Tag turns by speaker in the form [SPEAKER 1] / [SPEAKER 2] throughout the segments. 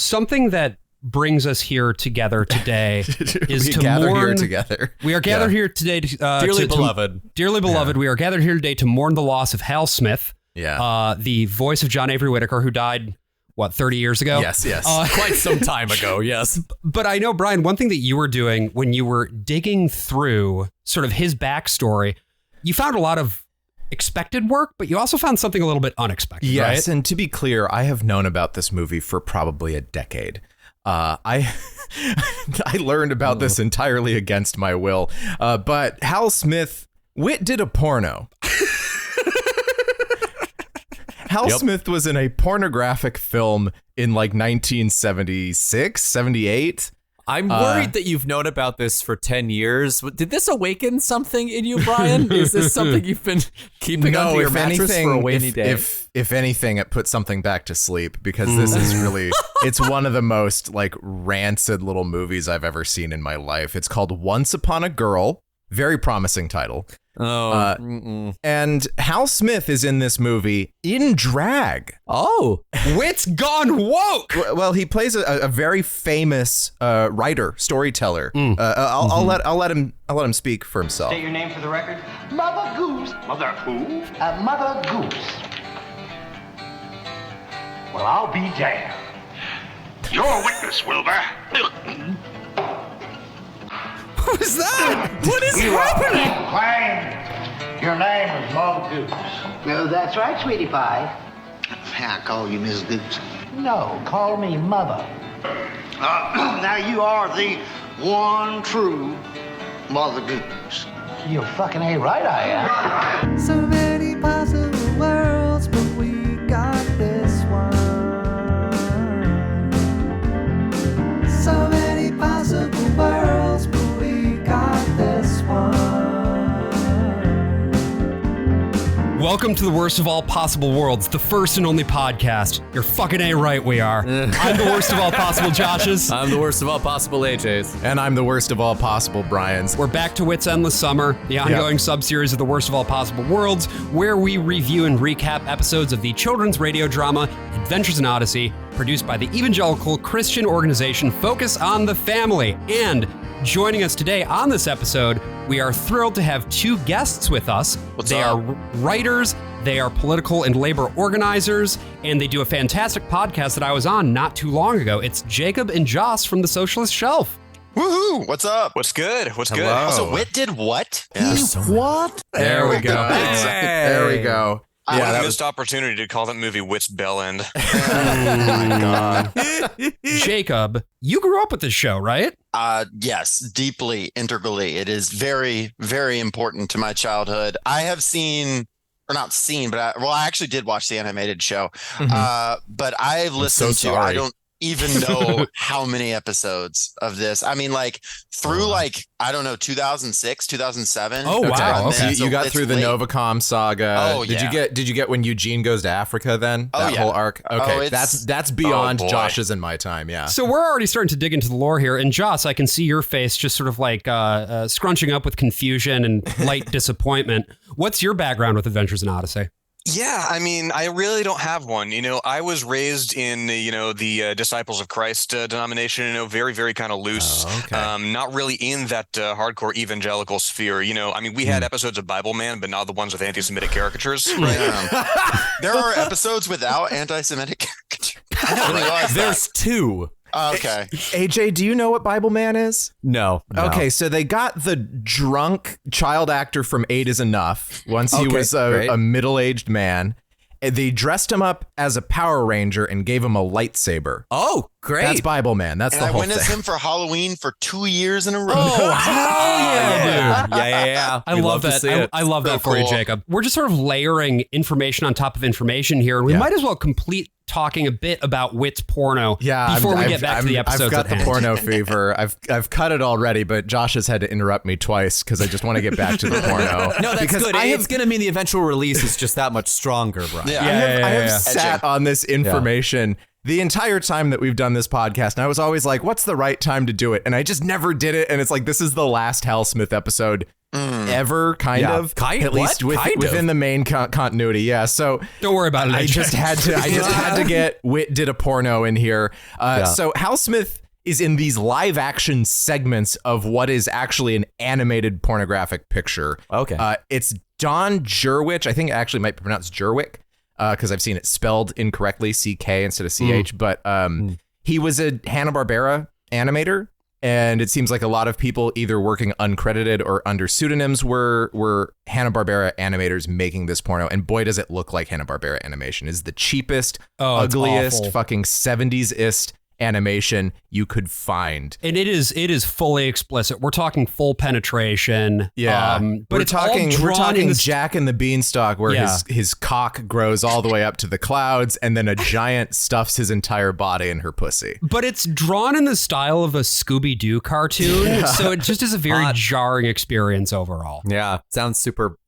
[SPEAKER 1] something that brings us here together today is to
[SPEAKER 2] gather
[SPEAKER 1] mourn.
[SPEAKER 2] Here together.
[SPEAKER 1] We are gathered here today,
[SPEAKER 3] dearly beloved.
[SPEAKER 1] Dearly beloved, we are gathered here today to mourn the loss of Hal Smith, the voice of John Avery Whitaker, who died, 30 years ago?
[SPEAKER 2] Yes.
[SPEAKER 3] Quite some time ago, yes.
[SPEAKER 1] But I know, Brian, one thing that you were doing when you were digging through sort of his backstory, you found a lot of expected work, but you also found something a little bit unexpected,
[SPEAKER 2] yes,
[SPEAKER 1] right?
[SPEAKER 2] And to be clear, I have known about this movie for probably a decade. I learned about this entirely against my will, but Hal Smith, Whit did a porno. Hal Smith was in a pornographic film in like 1976, 78.
[SPEAKER 3] I'm worried that you've known about this for 10 years. Did this awaken something in you, Brian? Is this something you've been keeping under your mattress for a rainy day?
[SPEAKER 2] If anything, it put something back to sleep, because this is really, it's one of the most like rancid little movies I've ever seen in my life. It's called Once Upon a Girl. Very promising title. And Hal Smith is in this movie in drag.
[SPEAKER 3] Oh,
[SPEAKER 1] Whit's gone woke.
[SPEAKER 2] Well, he plays a very famous writer, storyteller. I'll let him speak for himself.
[SPEAKER 4] State your name for the record. Mother Goose. Mother who? Mother Goose. Well, I'll be damned.
[SPEAKER 5] You're a witness, Wilbur.
[SPEAKER 1] What was that?
[SPEAKER 3] what is happening?
[SPEAKER 4] Claim your name is Mother Goose.
[SPEAKER 6] No, that's right, sweetie pie.
[SPEAKER 5] I call you Miss Goose.
[SPEAKER 4] No, call me Mother.
[SPEAKER 5] Now you are the one true Mother Goose.
[SPEAKER 4] You're fucking A right, I am.
[SPEAKER 7] So many possible worlds, but we got this one. So many possible worlds, but we got this one.
[SPEAKER 1] Welcome to the worst of all possible worlds, the first and only podcast. You're fucking A right, we are. I'm the worst of all possible Joshes.
[SPEAKER 3] I'm the worst of all possible AJs.
[SPEAKER 2] And I'm the worst of all possible Brians.
[SPEAKER 1] We're back to Whit's Endless Summer, the ongoing sub-series of the worst of all possible worlds, where we review and recap episodes of the children's radio drama Adventures in Odyssey, produced by the evangelical Christian organization Focus on the Family. And joining us today on this episode, we are thrilled to have two guests with us. They are writers, they are political and labor organizers, and they do a fantastic podcast that I was on not too long ago. It's Jacob and Joss from the Socialist Shelf.
[SPEAKER 8] Woohoo! What's up? What's good? Good? Also, Whit did what?
[SPEAKER 2] What? There we go. There we go.
[SPEAKER 8] What a missed opportunity to call that movie Whit's Bell End.
[SPEAKER 2] Oh my God.
[SPEAKER 1] Jacob, you grew up with this show, right?
[SPEAKER 9] Yes, deeply, integrally. It is very, very important to my childhood. I have seen, or not seen, but I actually did watch the animated show. But I've listened to, I don't even know how many episodes of this. I mean, like through 2006, 2007.
[SPEAKER 1] Oh wow!
[SPEAKER 2] Okay. You got through the Novacom saga.
[SPEAKER 9] Oh
[SPEAKER 2] Did
[SPEAKER 9] yeah.
[SPEAKER 2] Did you get when Eugene goes to Africa then?
[SPEAKER 9] Oh,
[SPEAKER 2] that
[SPEAKER 9] yeah.
[SPEAKER 2] whole arc. Okay,
[SPEAKER 9] Oh,
[SPEAKER 2] that's beyond Josh's and my time. Yeah.
[SPEAKER 1] So we're already starting to dig into the lore here, and Joss, I can see your face just sort of like scrunching up with confusion and light disappointment. What's your background with Adventures in Odyssey?
[SPEAKER 8] Yeah, I mean, I really don't have one. You know, I was raised in, the Disciples of Christ denomination, very, very kind of loose.
[SPEAKER 2] Oh, okay.
[SPEAKER 8] Not really in that hardcore evangelical sphere. I mean, we had episodes of Bible Man, but not the ones with anti-Semitic caricatures.
[SPEAKER 9] There are episodes without anti-Semitic caricatures. I didn't realize
[SPEAKER 3] There's two.
[SPEAKER 9] Okay.
[SPEAKER 2] AJ, do you know what Bible Man is?
[SPEAKER 3] No.
[SPEAKER 2] Okay, so they got the drunk child actor from 8 is Enough once he was a middle-aged man. They dressed him up as a Power Ranger and gave him a lightsaber.
[SPEAKER 3] Oh, great.
[SPEAKER 2] That's Bible Man. That's
[SPEAKER 9] And
[SPEAKER 2] the
[SPEAKER 9] I
[SPEAKER 2] whole
[SPEAKER 9] went as
[SPEAKER 2] thing.
[SPEAKER 9] him for Halloween for 2 years in a row.
[SPEAKER 1] Oh, hell yeah, dude.
[SPEAKER 3] Yeah.
[SPEAKER 1] I love that. I love that for you, Jacob. We're just sort of layering information on top of information here, and we might as well complete talking a bit about Whit's porno before we get back to the episodes.
[SPEAKER 2] I've got
[SPEAKER 1] at
[SPEAKER 2] the
[SPEAKER 1] hand.
[SPEAKER 2] porno fever. I've cut it already, but Josh has had to interrupt me twice because I just want to get back to the porno.
[SPEAKER 3] No, that's good. It's going to mean the eventual release is just that much stronger, Brian.
[SPEAKER 9] Yeah.
[SPEAKER 2] I have sat on this information the entire time that we've done this podcast, and I was always like, what's the right time to do it? And I just never did it. And it's like, this is the last Hal Smith episode ever, kind of. At least within the main continuity. Yeah. So
[SPEAKER 1] don't worry about it.
[SPEAKER 2] I just had to get Whit did a porno in here. So Hal Smith is in these live action segments of what is actually an animated pornographic picture.
[SPEAKER 3] Okay.
[SPEAKER 2] It's Don Jurwich. I think it actually might be pronounced Jurwick. Because I've seen it spelled incorrectly, CK instead of CH. But he was a Hanna-Barbera animator, and it seems like a lot of people either working uncredited or under pseudonyms were Hanna-Barbera animators making this porno. And boy, does it look like Hanna-Barbera animation. It's the cheapest, ugliest, fucking 70s-ist animation you could find.
[SPEAKER 1] And it is fully explicit. We're talking full penetration.
[SPEAKER 2] Yeah.
[SPEAKER 1] But
[SPEAKER 2] we're talking Jack and the Beanstalk, where his cock grows all the way up to the clouds, and then a giant stuffs his entire body in her pussy.
[SPEAKER 1] But it's drawn in the style of a Scooby-Doo cartoon, so it just is a very jarring experience overall.
[SPEAKER 3] Yeah, sounds super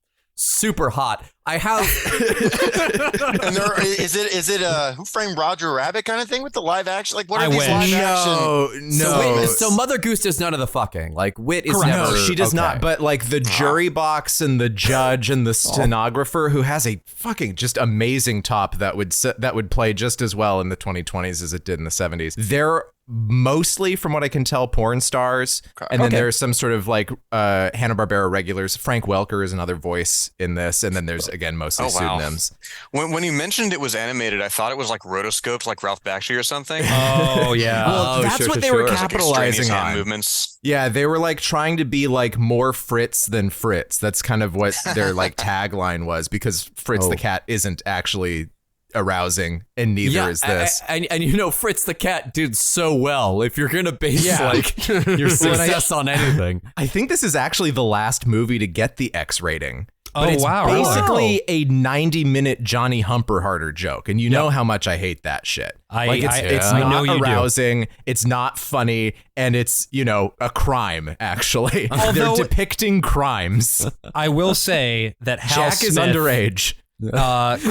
[SPEAKER 3] hot. I have
[SPEAKER 9] and is it a Who Framed Roger Rabbit kind of thing with the live action? Like, what are
[SPEAKER 1] I
[SPEAKER 9] these
[SPEAKER 1] wish.
[SPEAKER 9] live action?
[SPEAKER 2] No.
[SPEAKER 3] So Mother Goose does none of the fucking. Like, Whit is
[SPEAKER 1] Correct.
[SPEAKER 3] never.
[SPEAKER 2] No, she does not. But like the jury box and the judge and the stenographer, who has a fucking just amazing top that would play just as well in the 2020s as it did in the 70s. They're mostly, from what I can tell, porn stars. And then there's some sort of like Hanna-Barbera regulars. Frank Welker is another voice in this. And then there's, again, mostly pseudonyms.
[SPEAKER 8] When you mentioned it was animated, I thought it was like rotoscoped, like Ralph Bakshi or something.
[SPEAKER 1] Oh, yeah.
[SPEAKER 2] Well, that's what they were capitalizing
[SPEAKER 8] like
[SPEAKER 2] on.
[SPEAKER 8] Movements.
[SPEAKER 2] Yeah, they were like trying to be like more Fritz than Fritz. That's kind of what their like tagline was, because Fritz the cat isn't actually arousing, and neither is this.
[SPEAKER 3] And you know, Fritz the cat did so well. If you're gonna base like your success on anything,
[SPEAKER 2] I think this is actually the last movie to get the X rating. But it's
[SPEAKER 1] wow.
[SPEAKER 2] basically a 90-minute Johnny Humper-Harder joke, and you know how much I hate that shit. It's not arousing, it's not funny, and it's, a crime, actually. They're depicting crimes.
[SPEAKER 1] I will say that Hal
[SPEAKER 2] Jack is underage.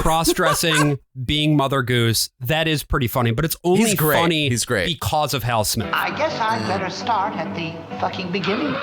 [SPEAKER 1] Cross-dressing, being Mother Goose, that is pretty funny, but it's only funny because of Hal Smith.
[SPEAKER 6] I guess I'd better start at the fucking beginning.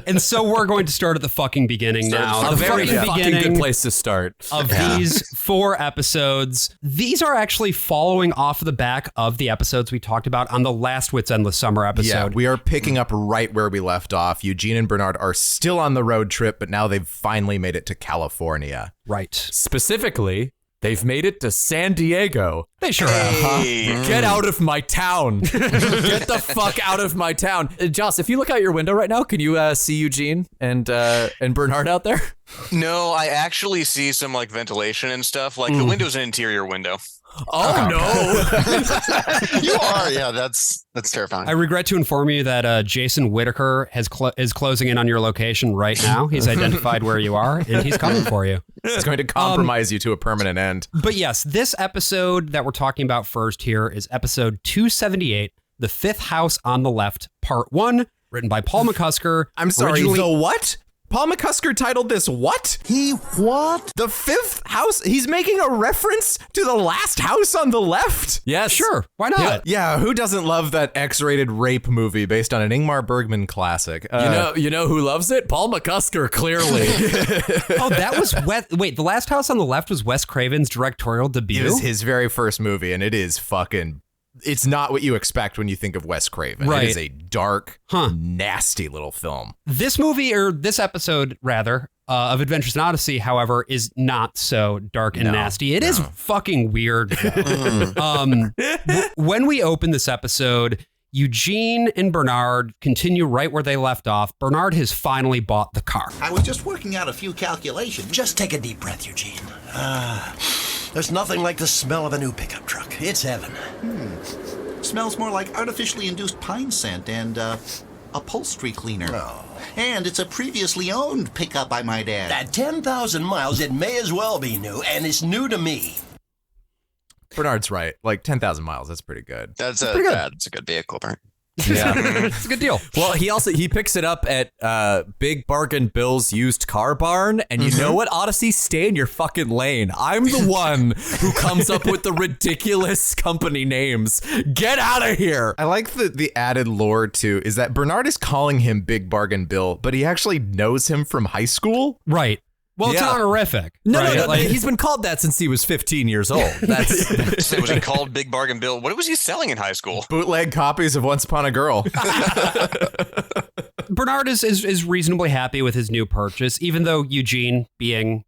[SPEAKER 1] And so we're going to start at the fucking beginning now.
[SPEAKER 3] A very fucking good place to start.
[SPEAKER 1] Of these 4 episodes. These are actually following off the back of the episodes we talked about on the last Whit's Endless Summer episode.
[SPEAKER 2] Yeah, we are picking up right where we left off. Eugene and Bernard are still on the road trip, but now they've finally made it to California.
[SPEAKER 1] Right.
[SPEAKER 3] Specifically, they've made it to San Diego.
[SPEAKER 1] They sure have.
[SPEAKER 3] Get out of my town. Get the fuck out of my town. Joss, if you look out your window right now, can you see Eugene and Bernard out there?
[SPEAKER 8] No, I actually see some like ventilation and stuff. Like the window's an interior window.
[SPEAKER 3] Oh no!
[SPEAKER 9] You are, yeah. That's terrifying.
[SPEAKER 1] I regret to inform you that Jason Whitaker is closing in on your location right now. He's identified where you are, and he's coming for you.
[SPEAKER 2] He's going to compromise you to a permanent end.
[SPEAKER 1] But yes, this episode that we're talking about first here is episode 278, The Fifth House on the Left, Part 1, written by Paul McCusker.
[SPEAKER 2] I'm sorry, the what? Paul McCusker titled this what?
[SPEAKER 4] He what?
[SPEAKER 2] The Fifth House? He's making a reference to the last house on the left?
[SPEAKER 3] Yes.
[SPEAKER 1] Sure. Why not?
[SPEAKER 2] Yeah, who doesn't love that X-rated rape movie based on an Ingmar Bergman classic?
[SPEAKER 3] You know who loves it? Paul McCusker, clearly.
[SPEAKER 1] Oh, that was wait, The Last House on the Left was Wes Craven's directorial debut?
[SPEAKER 2] It was his very first movie, and it is fucking... It's not what you expect when you think of Wes Craven.
[SPEAKER 1] Right.
[SPEAKER 2] It is a dark, nasty little film.
[SPEAKER 1] This movie, or this episode, rather, of Adventures in Odyssey, however, is not so dark and nasty. It is fucking weird. When we open this episode, Eugene and Bernard continue right where they left off. Bernard has finally bought the car.
[SPEAKER 10] I was just working out a few calculations.
[SPEAKER 11] Just take a deep breath, Eugene. There's nothing like the smell of a new pickup truck. It's heaven.
[SPEAKER 10] Smells more like artificially induced pine scent and upholstery cleaner.
[SPEAKER 11] Oh.
[SPEAKER 10] And it's a previously owned pickup, I might add.
[SPEAKER 11] At 10,000 miles, it may as well be new, and it's new to me.
[SPEAKER 2] Bernard's right. Like 10,000 miles, that's pretty good.
[SPEAKER 9] That's a good vehicle, Bert.
[SPEAKER 3] Yeah.
[SPEAKER 1] It's a good deal.
[SPEAKER 3] Well, he picks it up at Big Bargain Bill's used car barn, and you know what, Odyssey? Stay in your fucking lane. I'm the one who comes up with the ridiculous company names. Get out of here.
[SPEAKER 2] I like the added lore too, is that Bernard is calling him Big Bargain Bill, but he actually knows him from high school.
[SPEAKER 1] Right. Well, it's honorific.
[SPEAKER 3] No,
[SPEAKER 1] right?
[SPEAKER 3] no, he's been called that since he was 15 years old.
[SPEAKER 8] So was he called Big Bargain Bill? What was he selling in high school?
[SPEAKER 2] Bootleg copies of Once Upon a Girl.
[SPEAKER 1] Bernard is reasonably happy with his new purchase, even though Eugene, being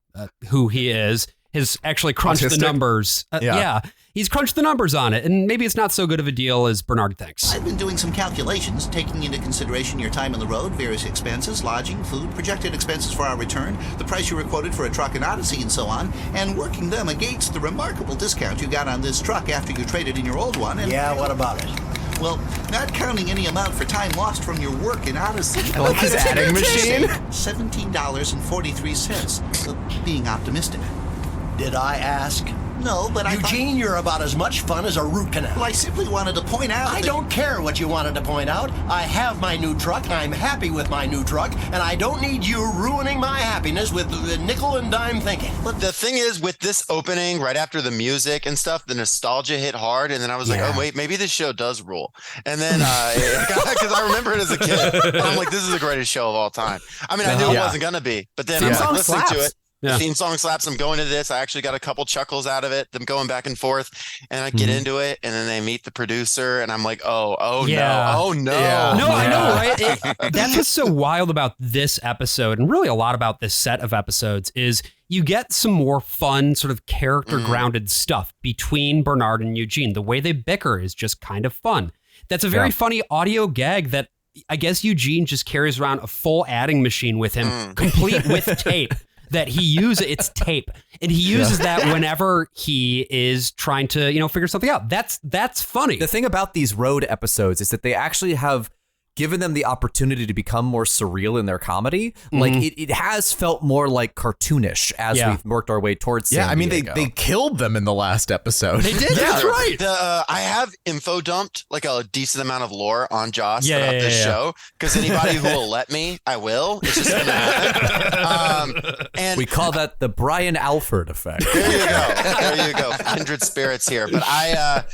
[SPEAKER 1] who he is, has actually crunched the numbers. Yeah, he's crunched the numbers on it, and maybe it's not so good of a deal as Bernard thinks.
[SPEAKER 10] I've been doing some calculations, taking into consideration your time on the road, various expenses, lodging, food, projected expenses for our return, the price you were quoted for a truck in Odyssey, and so on, and working them against the remarkable discount you got on this truck after you traded in your old one. And
[SPEAKER 11] Yeah, what about it?
[SPEAKER 10] Well, not counting any amount for time lost from your work in Odyssey.
[SPEAKER 2] I like his adding machine.
[SPEAKER 10] $17.43, being optimistic.
[SPEAKER 11] Did I ask?
[SPEAKER 10] No, but
[SPEAKER 11] Eugene, you're about as much fun as a root canal.
[SPEAKER 10] Well, I simply wanted to point out
[SPEAKER 11] I don't care what you wanted to point out. I have my new truck. I'm happy with my new truck, and I don't need you ruining my happiness with nickel and dime thinking.
[SPEAKER 9] But the thing is, with this opening, right after the music and stuff, the nostalgia hit hard, and then I was like, oh, wait, maybe this show does rule. And then, because I remember it as a kid, I'm like, this is the greatest show of all time. I mean, I knew it wasn't going to be, but then I'm like, listening to it. The theme song slaps. I'm going to this. I actually got a couple chuckles out of it. Them going back and forth, and I get into it, and then they meet the producer, and I'm like, no, oh no.
[SPEAKER 1] Yeah. No, I know, right? That's what's so wild about this episode, and really a lot about this set of episodes, is you get some more fun, sort of character-grounded stuff between Bernard and Eugene. The way they bicker is just kind of fun. That's a very funny audio gag that I guess Eugene just carries around a full adding machine with him, complete with tape. That he uses, it's tape, and he uses that whenever he is trying to, figure something out. That's funny.
[SPEAKER 3] The thing about these road episodes is that they actually have given them the opportunity to become more surreal in their comedy. Like it has felt more like cartoonish as we've worked our way towards San Diego.
[SPEAKER 2] They killed them in the last episode.
[SPEAKER 1] They did. That's right.
[SPEAKER 9] I have info dumped like a decent amount of lore on Joss about this show, because anybody who will let me, I will. It's just gonna happen. And
[SPEAKER 3] we call that the Brian Alford effect.
[SPEAKER 9] There you go. Kindred spirits here. But I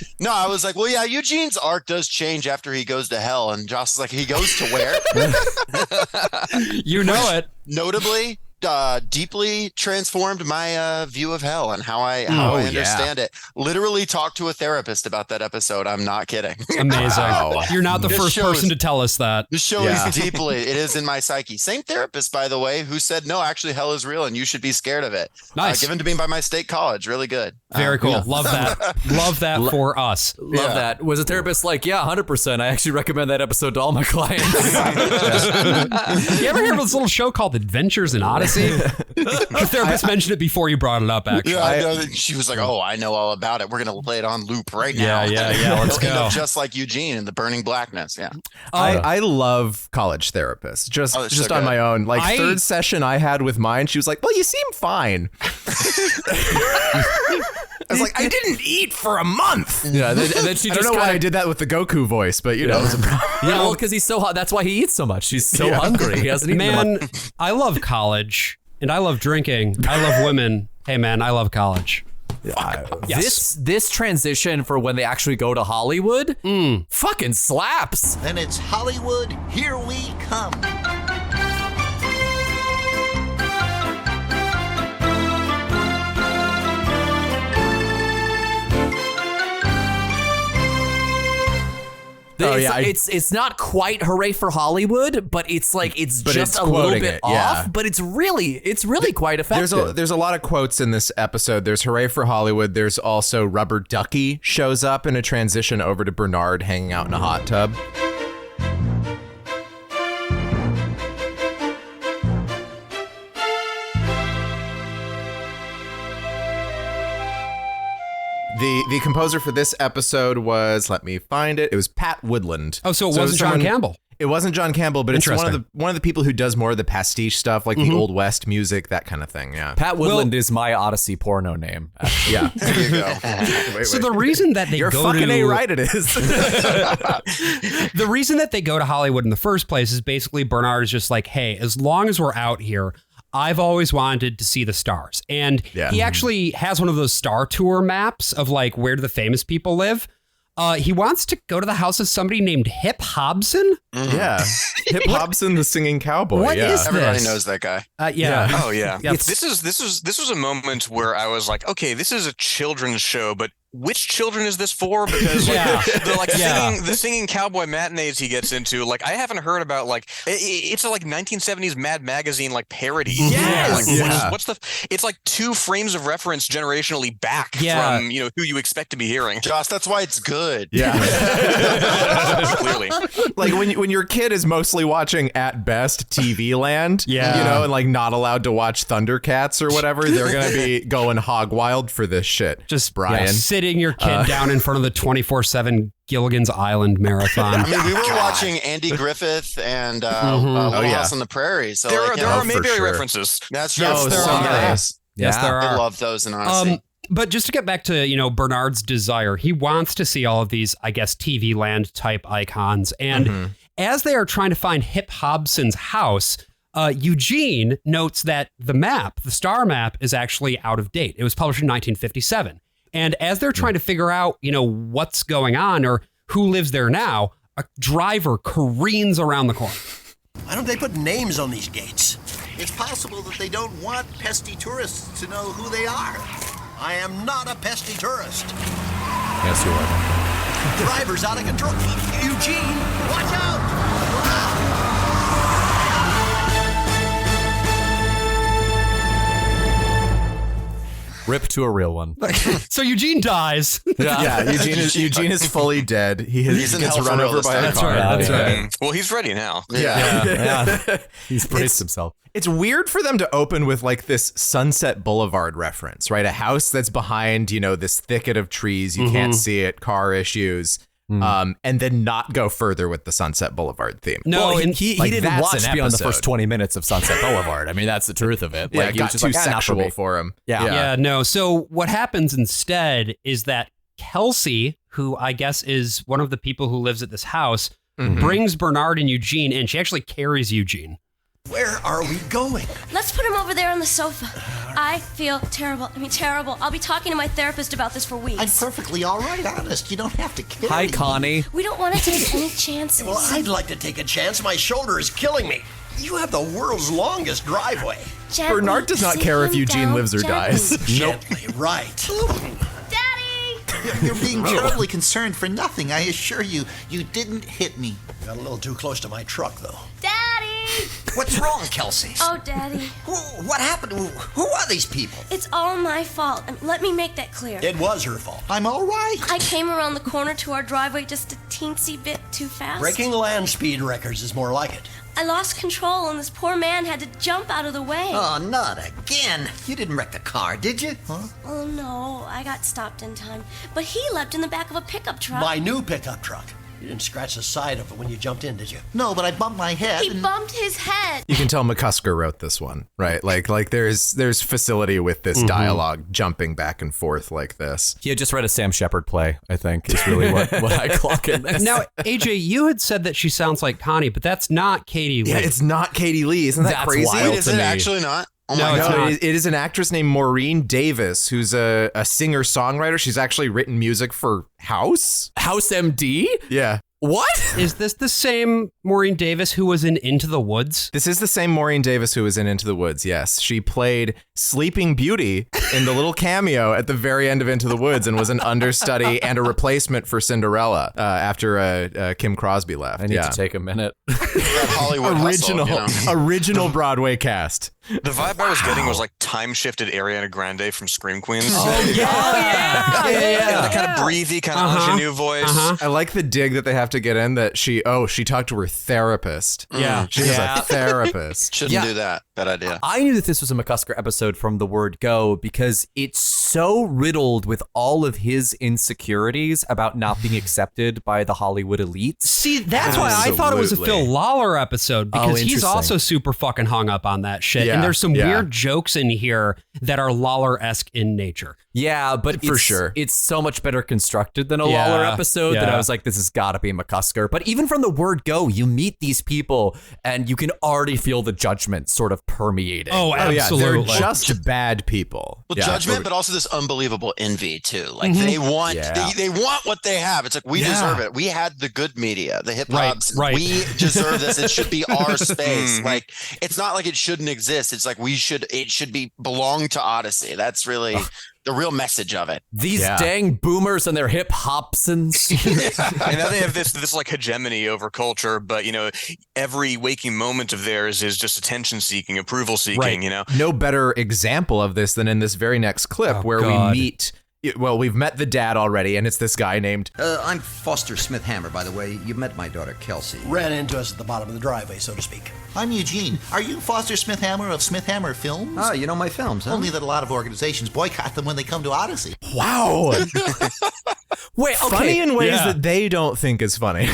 [SPEAKER 9] was like, well, yeah, Eugene's arc does change after he goes to hell, and Joss is like, he goes to where?
[SPEAKER 1] You know it.
[SPEAKER 9] Notably, deeply transformed my view of hell and how I understand it. Literally talked to a therapist about that episode. I'm not kidding.
[SPEAKER 1] Amazing. Wow. You're not the first person to tell us that.
[SPEAKER 9] The show is deeply, it is in my psyche. Same therapist, by the way, who said, no, actually hell is real and you should be scared of it.
[SPEAKER 1] Nice.
[SPEAKER 9] Given to me by my state college. Really good.
[SPEAKER 1] Very cool. Love that. Love that for us.
[SPEAKER 3] Love that. Was a therapist like, 100%. I actually recommend that episode to all my clients.
[SPEAKER 1] You ever hear of this little show called Adventures in Odyssey? The therapist mentioned it before you brought it up, actually.
[SPEAKER 9] Yeah, I know. She was like, oh, I know all about it. We're going to play it on loop right now.
[SPEAKER 1] Yeah. Let's go.
[SPEAKER 9] Just like Eugene in The Burning Blackness. Yeah.
[SPEAKER 2] I love college therapists. Just on my own. Like third session I had with mine, she was like, well, you seem fine. I was like, I didn't eat for a month.
[SPEAKER 3] Yeah, and then she just
[SPEAKER 2] I don't know why I did that with the Goku voice, but it was a problem.
[SPEAKER 3] Yeah, well, because he's so hot. That's why he eats so much. He's so hungry. He hasn't eaten much.
[SPEAKER 1] I love college, and I love drinking. I love women. Hey, man, I love college.
[SPEAKER 3] This transition for when they actually go to Hollywood fucking slaps.
[SPEAKER 10] Then it's Hollywood, here we come.
[SPEAKER 3] It's not quite hooray for Hollywood, but it's like it's just a little bit off. But it's really quite effective.
[SPEAKER 2] There's a lot of quotes in this episode. There's hooray for Hollywood. There's also Rubber Ducky shows up in a transition over to Bernard hanging out in a hot tub. The composer for this episode was, let me find it. It was Pat Woodland.
[SPEAKER 1] Oh, so it wasn't John Campbell.
[SPEAKER 2] It wasn't John Campbell, but it's one of the people who does more of the pastiche stuff, like the Old West music, that kind of thing. Yeah.
[SPEAKER 3] Pat Woodland is my Odyssey porno name.
[SPEAKER 2] Yeah.
[SPEAKER 9] There you go.
[SPEAKER 1] So the reason that they
[SPEAKER 2] You're
[SPEAKER 1] go
[SPEAKER 2] fucking
[SPEAKER 1] to
[SPEAKER 2] A right, it is.
[SPEAKER 1] the reason that they go to Hollywood in the first place is basically Bernard is just like, hey, as long as we're out here, I've always wanted to see the stars. And he actually has one of those star tour maps of like, where do the famous people live? He wants to go to the house of somebody named Hip Hobson.
[SPEAKER 2] Yeah. Hip Hobson, the singing cowboy.
[SPEAKER 1] What is this?
[SPEAKER 9] Everybody knows that guy.
[SPEAKER 1] Yeah.
[SPEAKER 8] Oh yeah. This was a moment where I was like, okay, this is a children's show, but which children is this for? Because the singing cowboy matinees he gets into, like I haven't heard about like it's a like 1970s Mad Magazine like parody.
[SPEAKER 1] Yes.
[SPEAKER 8] What's the? It's like 2 frames of reference generationally back from who you expect to be hearing.
[SPEAKER 9] Josh, that's why it's good.
[SPEAKER 2] Yeah.
[SPEAKER 8] Clearly.
[SPEAKER 2] Like when your kid is mostly watching at best TV Land, and like not allowed to watch Thundercats or whatever, they're gonna be going hog wild for this shit.
[SPEAKER 1] Just
[SPEAKER 2] Brian.
[SPEAKER 1] Sitting your kid down in front of the 24/7 Gilligan's Island marathon.
[SPEAKER 9] I mean, we were watching Andy Griffith and Little House on the Prairie. So
[SPEAKER 8] there are Mayberry references.
[SPEAKER 9] That's true.
[SPEAKER 1] Yes, there are.
[SPEAKER 3] Yes,
[SPEAKER 1] there are.
[SPEAKER 9] I love those in Odyssey.
[SPEAKER 1] But just to get back to, Bernard's desire, he wants to see all of these, I guess, TV Land type icons. And as they are trying to find Hip Hobson's house, Eugene notes that the star map is actually out of date. It was published in 1957. And as they're trying to figure out, what's going on or who lives there now, a driver careens around the corner.
[SPEAKER 11] Why don't they put names on these gates?
[SPEAKER 10] It's possible that they don't want pesty tourists to know who they are.
[SPEAKER 11] I am not a pesty tourist.
[SPEAKER 3] Yes, you are.
[SPEAKER 11] Driver's out of control. Eugene, watch out!
[SPEAKER 3] Rip to a real one.
[SPEAKER 1] So Eugene dies.
[SPEAKER 2] Yeah, Eugene is fully dead. He gets run over by a car.
[SPEAKER 1] That's right.
[SPEAKER 8] Well, he's ready now.
[SPEAKER 2] Yeah.
[SPEAKER 3] He's braced himself.
[SPEAKER 2] It's weird for them to open with like this Sunset Boulevard reference, right? A house that's behind, this thicket of trees. You can't see it, car issues. And then not go further with the Sunset Boulevard theme.
[SPEAKER 3] No, and he didn't watch beyond the
[SPEAKER 2] episode.
[SPEAKER 3] first 20 minutes of Sunset Boulevard. I mean, that's the truth of it.
[SPEAKER 2] Yeah,
[SPEAKER 3] Like,
[SPEAKER 2] it got too sexual for him.
[SPEAKER 1] Yeah, no. So what happens instead is that Kelsey, who I guess is one of the people who lives at this house, brings Bernard and Eugene in. She actually carries Eugene.
[SPEAKER 11] Where are we going?
[SPEAKER 12] Let's put him over there on the sofa. I feel terrible. Terrible. I'll be talking to my therapist about this for weeks.
[SPEAKER 10] I'm perfectly all right, honest. You don't have to carry
[SPEAKER 3] Hi,
[SPEAKER 10] me.
[SPEAKER 3] Connie.
[SPEAKER 12] We don't want to take any chances.
[SPEAKER 11] Well, I'd like to take a chance. My shoulder is killing me. You have the world's longest driveway.
[SPEAKER 12] Gently,
[SPEAKER 2] Bernard does not
[SPEAKER 12] sit
[SPEAKER 2] care if
[SPEAKER 12] him
[SPEAKER 2] Eugene
[SPEAKER 12] down
[SPEAKER 2] lives or
[SPEAKER 12] gently.
[SPEAKER 2] dies.
[SPEAKER 11] Gently, right.
[SPEAKER 12] Daddy!
[SPEAKER 10] You're being terribly concerned for nothing, I assure you. You didn't hit me.
[SPEAKER 11] Got a little too close to my truck, though.
[SPEAKER 12] Daddy!
[SPEAKER 11] What's wrong, Kelsey?
[SPEAKER 12] Oh, Daddy.
[SPEAKER 11] What happened? Who are these people?
[SPEAKER 12] It's all my fault. Let me make that clear.
[SPEAKER 11] It was her fault.
[SPEAKER 10] I'm all right.
[SPEAKER 12] I came around the corner to our driveway just a teensy bit too fast.
[SPEAKER 11] Breaking land speed records is more like it.
[SPEAKER 12] I lost control and this poor man had to jump out of the way.
[SPEAKER 11] Oh, not again. You didn't wreck the car, did you? Huh?
[SPEAKER 12] Oh, no. I got stopped in time. But he leapt in the back of a pickup truck.
[SPEAKER 11] My new pickup truck. You didn't scratch the side of it when you jumped in, did you?
[SPEAKER 10] No, but I bumped my head.
[SPEAKER 12] He bumped his head.
[SPEAKER 2] You can tell McCusker wrote this one, right? Like there's facility with this dialogue jumping back and forth like this.
[SPEAKER 3] He had just read a Sam Shepard play, I think, is really what I clock in this.
[SPEAKER 1] Now, AJ, you had said that she sounds like Connie, but that's not Katie Lee.
[SPEAKER 2] Yeah, it's not Katie Lee. Isn't that
[SPEAKER 3] That's
[SPEAKER 2] crazy?
[SPEAKER 3] wild.
[SPEAKER 9] Is it actually not? Oh
[SPEAKER 1] No,
[SPEAKER 9] my
[SPEAKER 1] it's
[SPEAKER 9] God.
[SPEAKER 1] not.
[SPEAKER 2] It is an actress named Maureen Davis, who's a singer-songwriter. She's actually written music for House.
[SPEAKER 3] House MD?
[SPEAKER 2] Yeah.
[SPEAKER 3] What?
[SPEAKER 1] Is this the same Maureen Davis who was in Into the Woods?
[SPEAKER 2] This is the same Maureen Davis who was in Into the Woods, yes. She played Sleeping Beauty in the little cameo at the very end of Into the Woods and was an understudy and a replacement for Cinderella after Kim Crosby left.
[SPEAKER 3] I need to take a minute.
[SPEAKER 9] That Hollywood hustle,
[SPEAKER 2] Original Broadway cast.
[SPEAKER 8] The vibe I was getting was like time-shifted Ariana Grande from Scream Queens.
[SPEAKER 1] Oh, yeah.
[SPEAKER 8] That kind of breathy, kind of ingenue voice.
[SPEAKER 2] I like the dig that they have to get in that she talked to her therapist.
[SPEAKER 1] Yeah.
[SPEAKER 2] She has a therapist.
[SPEAKER 9] Shouldn't do that. Bad idea.
[SPEAKER 3] I knew that this was a McCusker episode from the word go because it's so riddled with all of his insecurities about not being accepted by the Hollywood elites.
[SPEAKER 1] See, that's why I thought it was a Phil Lawler episode, because he's also super fucking hung up on that shit. And there's some weird jokes in here that are Lawler-esque in nature.
[SPEAKER 3] Yeah, but for sure, it's so much better constructed than a Lawler episode that I was like, this has got to be McCusker. But even from the word go, you meet these people and you can already feel the judgment sort of permeating.
[SPEAKER 1] Oh, absolutely.
[SPEAKER 2] They're just bad people.
[SPEAKER 9] Well, judgment, but also this unbelievable envy too. Like they want they want what they have. It's like we deserve it. We had the good media, the hip hops.
[SPEAKER 1] Right.
[SPEAKER 9] We deserve this. It should be our space. Like it's not like it shouldn't exist. It's like it should belong to Odyssey. That's really the real message of it.
[SPEAKER 3] These dang boomers and their hip hopsons.
[SPEAKER 8] And now they have this like hegemony over culture, but every waking moment of theirs is just attention seeking, approval seeking,
[SPEAKER 2] No better example of this than in this very next clip where we meet. Well, we've met the dad already, and it's this guy named...
[SPEAKER 13] I'm Foster Smith-Hammer, by the way. You met my daughter, Kelsey.
[SPEAKER 11] Ran into us at the bottom of the driveway, so to speak.
[SPEAKER 10] I'm Eugene. Are you Foster Smith-Hammer of Smith-Hammer Films?
[SPEAKER 13] Ah, you know my films, huh?
[SPEAKER 10] Only that a lot of organizations boycott them when they come to Odyssey.
[SPEAKER 2] Wow.
[SPEAKER 3] Wait, okay.
[SPEAKER 2] Funny in ways that they don't think is funny.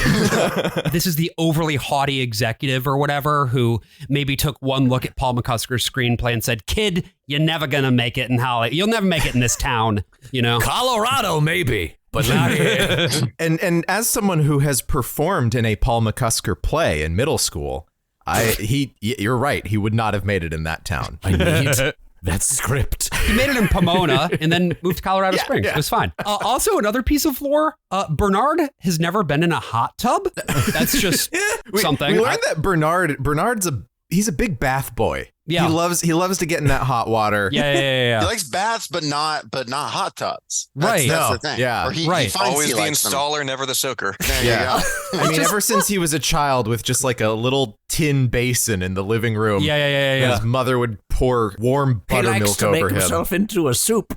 [SPEAKER 1] This is the overly haughty executive or whatever who maybe took one look at Paul McCusker's screenplay and said, "Kid, you're never going to make it in Hollywood. You'll never make it in this town."
[SPEAKER 3] Colorado, maybe, but not here.
[SPEAKER 2] And as someone who has performed in a Paul McCusker play in middle school, you're right. He would not have made it in that town.
[SPEAKER 3] I need that script.
[SPEAKER 1] He made it in Pomona and then moved to Colorado Springs. It was fine. Also, another piece of lore, Bernard has never been in a hot tub. That's just something.
[SPEAKER 2] We learned that Bernard's he's a big bath boy.
[SPEAKER 1] Yeah.
[SPEAKER 2] He loves to get in that hot water.
[SPEAKER 1] Yeah.
[SPEAKER 9] He likes baths, but not hot tubs.
[SPEAKER 1] Right.
[SPEAKER 9] That's the thing.
[SPEAKER 2] Yeah.
[SPEAKER 9] Or he finds
[SPEAKER 8] Always
[SPEAKER 9] he
[SPEAKER 8] the
[SPEAKER 9] likes
[SPEAKER 8] installer,
[SPEAKER 9] them.
[SPEAKER 8] never the soaker.
[SPEAKER 9] There you go.
[SPEAKER 2] I mean, ever since he was a child with just like a little tin basin in the living room.
[SPEAKER 1] Yeah.
[SPEAKER 2] His mother would pour warm buttermilk over him.
[SPEAKER 3] Himself into a soup.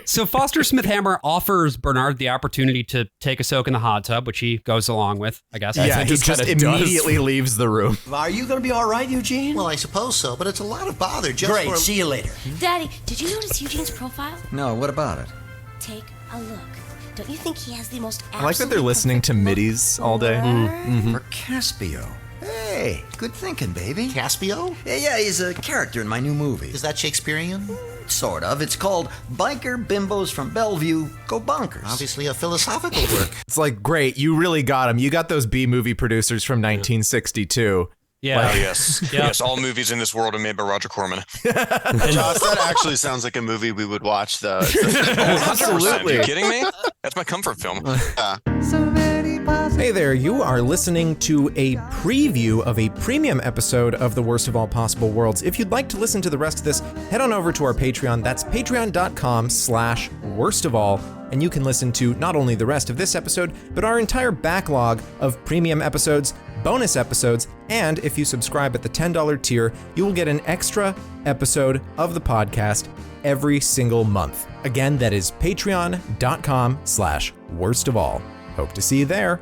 [SPEAKER 1] So Foster Smith-Hammer offers Bernard the opportunity to take a soak in the hot tub, which he goes along with, I guess.
[SPEAKER 2] Yeah, he just immediately leaves the room.
[SPEAKER 11] Are you going to be all right, Eugene?
[SPEAKER 10] Well, I suppose so, but it's a lot of bother just
[SPEAKER 11] Great,
[SPEAKER 10] for...
[SPEAKER 11] see you later.
[SPEAKER 12] Daddy, did you notice Eugene's profile?
[SPEAKER 13] No, what about it?
[SPEAKER 12] Take a look. Don't you think he has the most
[SPEAKER 2] I like that they're listening to midis all day.
[SPEAKER 13] For Caspio. Hey, good thinking, baby.
[SPEAKER 10] Caspio?
[SPEAKER 13] Yeah, he's a character in my new movie.
[SPEAKER 10] Is that Shakespearean?
[SPEAKER 13] Sort of. It's called Biker Bimbos from Bellevue Go Bonkers.
[SPEAKER 10] Obviously a philosophical work.
[SPEAKER 2] It's like, great, you really got him. You got those B-movie producers from 1962.
[SPEAKER 1] Yeah.
[SPEAKER 8] Oh, yes. Yes, all movies in this world are made by Roger Corman.
[SPEAKER 9] Josh, that actually sounds like a movie we would watch, though.
[SPEAKER 2] Absolutely.
[SPEAKER 8] Are you kidding me? That's my comfort film.
[SPEAKER 14] Hey there, you are listening to a preview of a premium episode of The Worst of All Possible Worlds. If you'd like to listen to the rest of this, head on over to our Patreon. That's patreon.com/worstofall. And you can listen to not only the rest of this episode, but our entire backlog of premium episodes, bonus episodes, and if you subscribe at the $10 tier, you will get an extra episode of the podcast every single month. Again, that is patreon.com/worstofall. Hope to see you there.